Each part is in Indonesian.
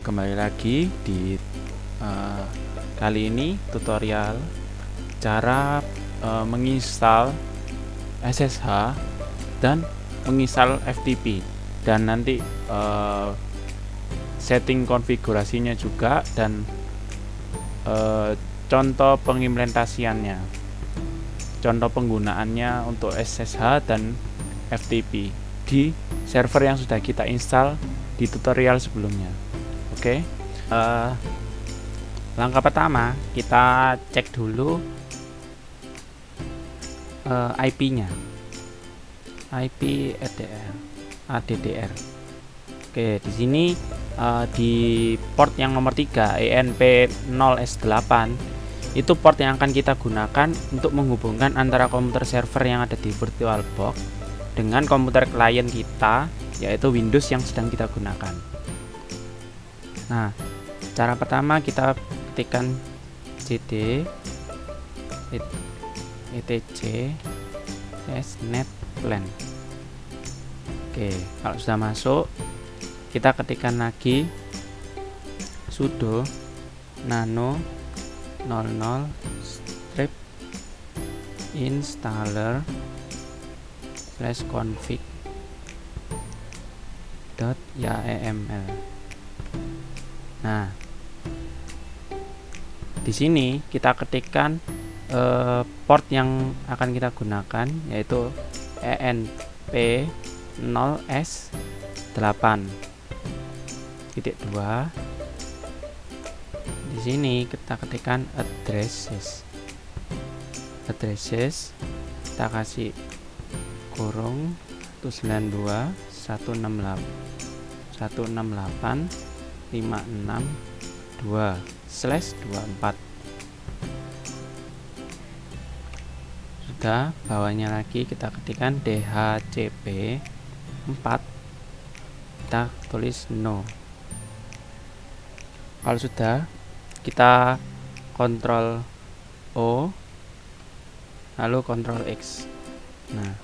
kembali lagi di kali ini tutorial cara menginstal SSH dan menginstal FTP, dan nanti setting konfigurasinya juga, dan contoh pengimplementasiannya, contoh penggunaannya untuk SSH dan FTP di server yang sudah kita install di tutorial sebelumnya. Oke, langkah pertama kita cek dulu IP-nya, IP ADDR. Oke, di sini di port yang nomor 3 ENP0S8 itu port yang akan kita gunakan untuk menghubungkan antara komputer server yang ada di VirtualBox dengan komputer klien kita, yaitu Windows yang sedang kita gunakan. Nah, cara pertama kita ketikkan cd etc netplan. Oke, kalau sudah masuk, kita ketikkan lagi sudo nano 00 strip installer /config .yaml. Nah, di sini kita ketikkan port yang akan kita gunakan, yaitu ENP0S8.2. Di sini kita ketikkan addresses, kita kasih kurung 192.168.562/24. Sudah, bawahnya lagi kita ketikkan DHCP 4, kita tulis no. Kalau sudah, kita Ctrl O lalu Ctrl X. Nah,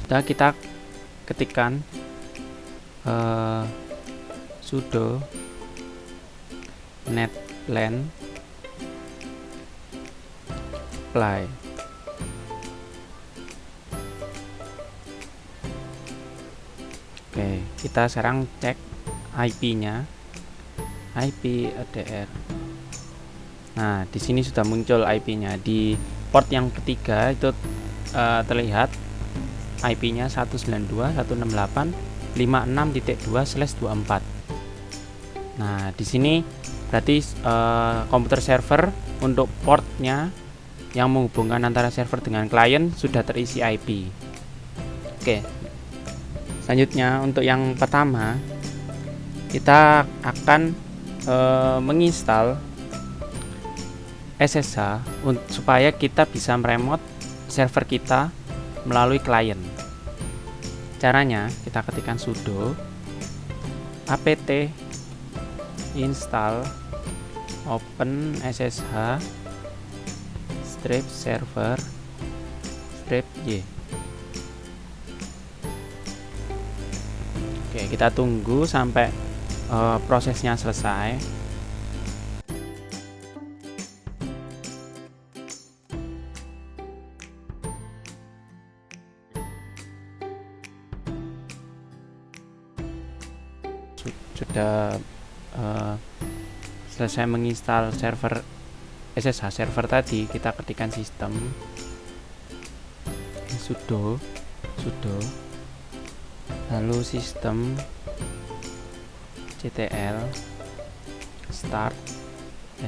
sudah, kita ketikkan sudo netplan apply. Oke, kita sekarang cek IP-nya, IP ADR. Nah, di sini sudah muncul IP-nya. Di port yang ketiga itu terlihat IP-nya 192.168.56.2/24. Nah, di sini berarti komputer server untuk portnya yang menghubungkan antara server dengan klien sudah terisi IP. Oke, selanjutnya untuk yang pertama kita akan menginstal SSH supaya kita bisa meremote server kita melalui klien. Caranya kita ketikkan sudo apt install open SSH strip server strip y. Oke, kita tunggu sampai prosesnya selesai. Sudah selesai menginstal server SSH server tadi, kita ketikkan sistem sudo lalu sistem ctl start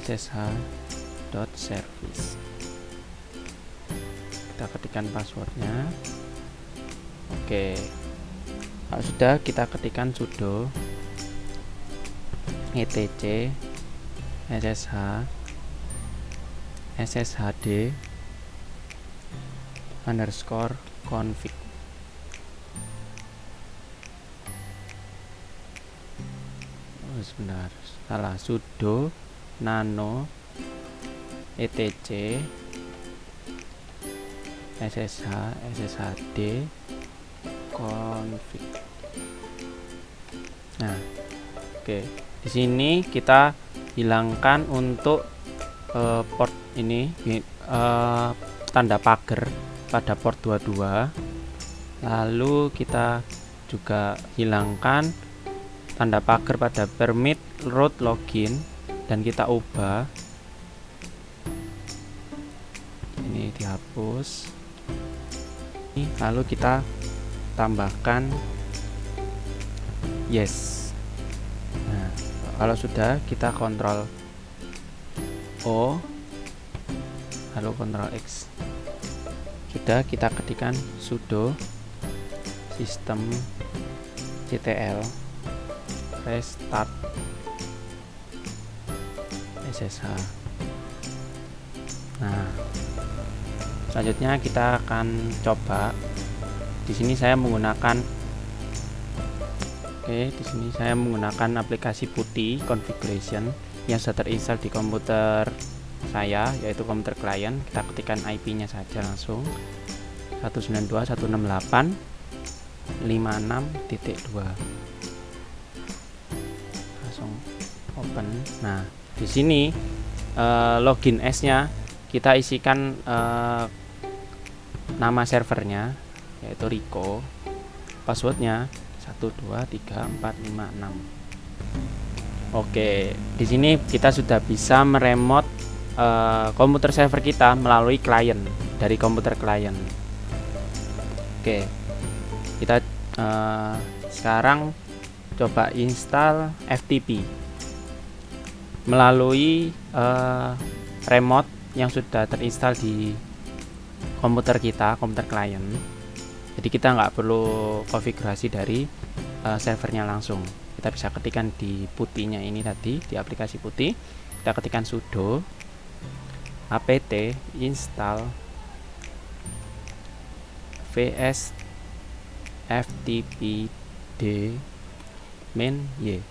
ssh.service. Kita ketikkan passwordnya. Oke, kalau sudah, kita ketikkan sudo etc sshd_config. Sebentar, salah, sudo nano etc sshd config. Nah, Oke, di sini kita hilangkan untuk port ini, tanda pagar pada port 22. Lalu kita juga hilangkan tanda pagar pada permit root login dan kita ubah ini, dihapus. Lalu kita tambahkan yes. Nah, kalau sudah, kita kontrol O lalu kontrol X. Sudah, kita ketikkan sudo sistem ctl restart ssh. Nah, selanjutnya kita akan coba. Di sini saya menggunakan aplikasi putih configuration yang sudah terinstall di komputer saya, yaitu komputer klien. Kita ketikkan IP-nya saja langsung 192.168.56.2. Langsung open. Nah, di sini login S-nya kita isikan nama servernya, yaitu Rico. Passwordnya 123456. Oke, di sini kita sudah bisa meremote komputer server kita melalui klien dari komputer klien. Oke, kita sekarang coba install FTP melalui remote yang sudah terinstall di komputer kita, komputer klien. Jadi kita nggak perlu konfigurasi dari servernya langsung. Kita bisa ketikkan di putihnya ini tadi, di aplikasi putih. Kita ketikkan sudo apt install vs ftpd main y.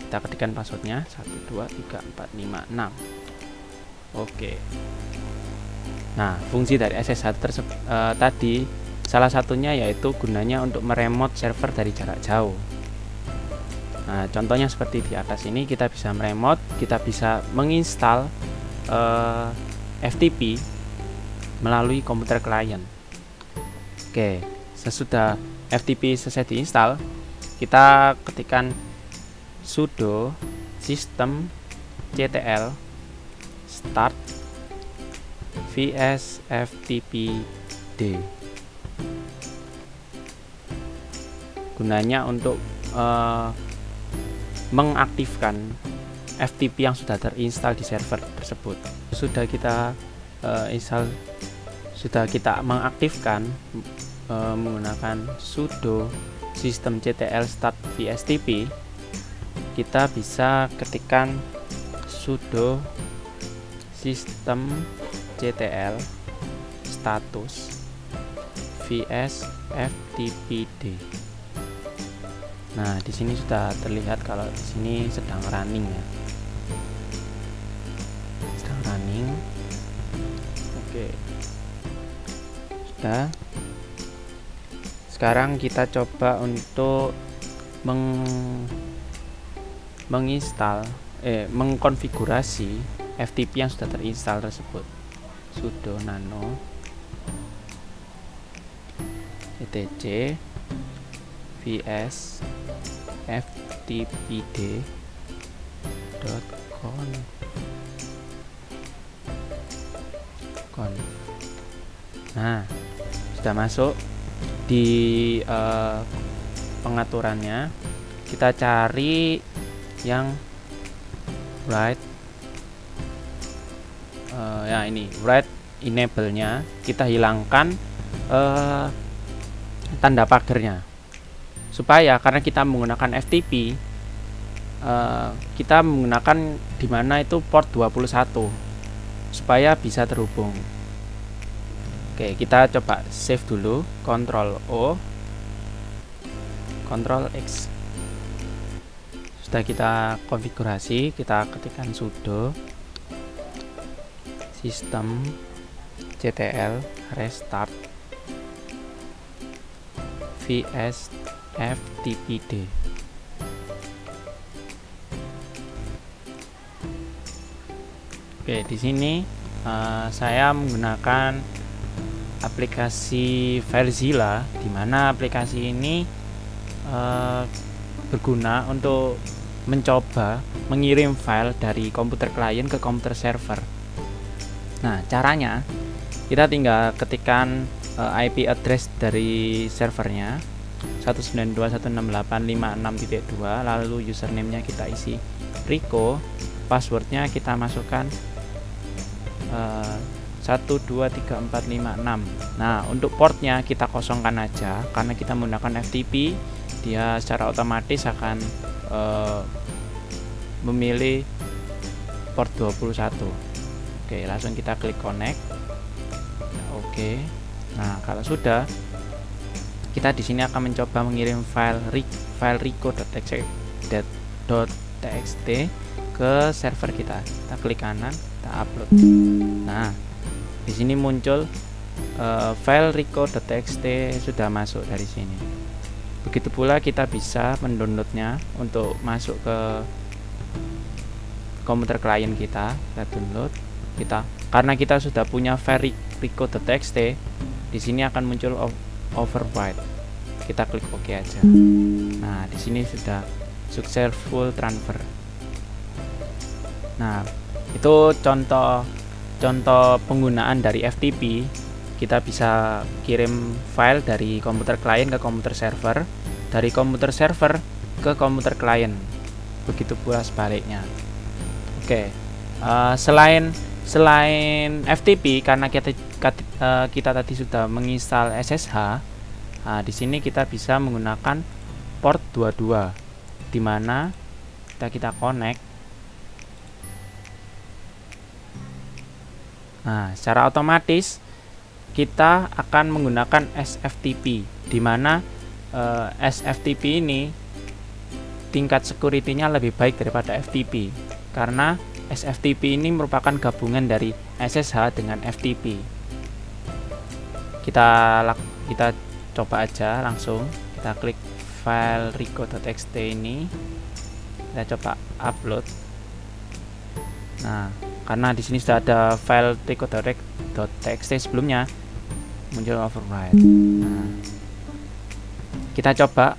Kita ketikkan passwordnya 123456. Oke. Nah, fungsi dari SSH tadi salah satunya yaitu gunanya untuk meremote server dari jarak jauh. Nah, contohnya seperti di atas ini, kita bisa meremote, kita bisa menginstal FTP melalui komputer klien. Oke, sesudah FTP selesai diinstal, kita ketikkan sudo system ctl start vs ftpd. Gunanya untuk mengaktifkan FTP yang sudah terinstall di server tersebut. Sudah kita mengaktifkan menggunakan sudo system ctl start vstp, kita bisa ketikkan sudo system ctl status vs ftpd. Nah, di sini sudah terlihat kalau di sini sedang running ya. Sedang running. Oke. Sudah. Sekarang kita coba untuk mengkonfigurasi FTP yang sudah terinstall tersebut. Sudo nano etc vs ftpd.conf. Nah, sudah masuk di pengaturannya. Kita cari yang write ya ini write enable-nya, kita hilangkan tanda pagarnya, supaya karena kita menggunakan FTP, kita menggunakan dimana itu port 21 supaya bisa terhubung. Oke, kita coba save dulu, Ctrl O, Ctrl X. Sudah kita konfigurasi, kita ketikkan sudo system ctl restart vs ftpd. Oke, di sini saya menggunakan aplikasi Filezilla, di mana aplikasi ini berguna untuk mencoba mengirim file dari komputer klien ke komputer server. Nah, caranya kita tinggal ketikkan IP address dari servernya 192.168.56.2, lalu username-nya kita isi Rico, passwordnya kita masukkan 123456. Nah, untuk portnya kita kosongkan aja karena kita menggunakan FTP, dia secara otomatis akan memilih port 21. Oke, langsung kita klik connect. Oke. Nah, kalau sudah, kita di sini akan mencoba mengirim file rico.txt ke server kita. Kita klik kanan, kita upload. Nah, di sini muncul file rico.txt sudah masuk dari sini. Begitu pula kita bisa mendownloadnya untuk masuk ke komputer klien kita. Kita download. Karena kita sudah punya file rico.txt, di sini akan muncul overwrite. Kita klik OK aja. Nah, di sini sudah successful transfer. Nah, itu contoh penggunaan dari FTP. Kita bisa kirim file dari komputer klien ke komputer server, dari komputer server ke komputer klien. Begitu pula sebaliknya. Oke, selain FTP, karena kita tadi sudah menginstal SSH, di sini kita bisa menggunakan port 22, di mana kita connect. Nah, secara otomatis kita akan menggunakan SFTP, di mana SFTP ini tingkat security-nya lebih baik daripada FTP, karena SFTP ini merupakan gabungan dari SSH dengan FTP. Kita coba aja langsung. Kita klik file rico.txt ini, kita coba upload. Nah, karena di sini sudah ada file rico.txt sebelumnya, muncul overwrite. Nah, kita coba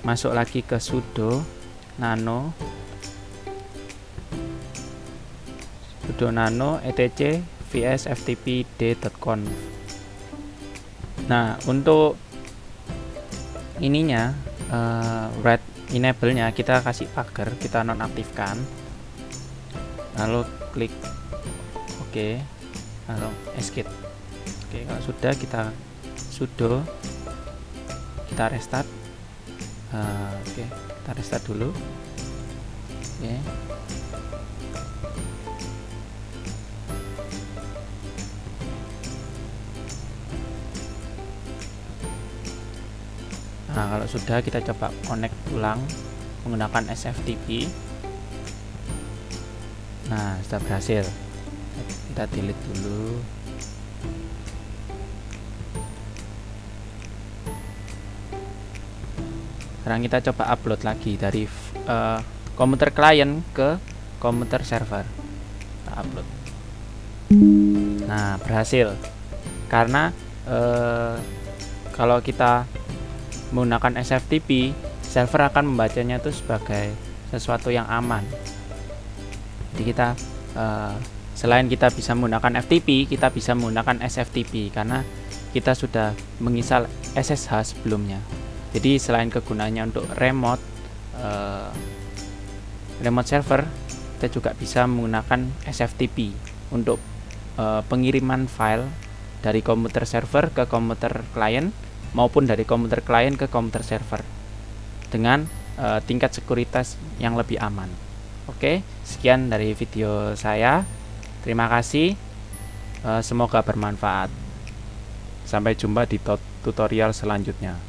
masuk lagi ke sudo nano etc vs ftpd.conf. Nah, untuk ininya write enable-nya kita kasih pagar, kita nonaktifkan, lalu klik OK, lalu escape. Oke, kalau sudah kita sudo, kita restart. Oke, kita restart dulu. Oke. Nah, kalau sudah, kita coba connect ulang menggunakan SFTP. Nah, sudah berhasil. Kita delete dulu. Sekarang kita coba upload lagi dari komputer klien ke komputer server. Kita upload. Nah, berhasil. Karena kalau kita menggunakan SFTP, server akan membacanya itu sebagai sesuatu yang aman. Jadi kita selain kita bisa menggunakan FTP, kita bisa menggunakan SFTP karena kita sudah menginstal SSH sebelumnya. Jadi selain kegunaannya untuk remote server, kita juga bisa menggunakan SFTP untuk pengiriman file dari komputer server ke komputer klien, maupun dari komputer klien ke komputer server dengan tingkat sekuritas yang lebih aman. Oke, sekian dari video saya. Terima kasih. Semoga bermanfaat. Sampai jumpa di tutorial selanjutnya.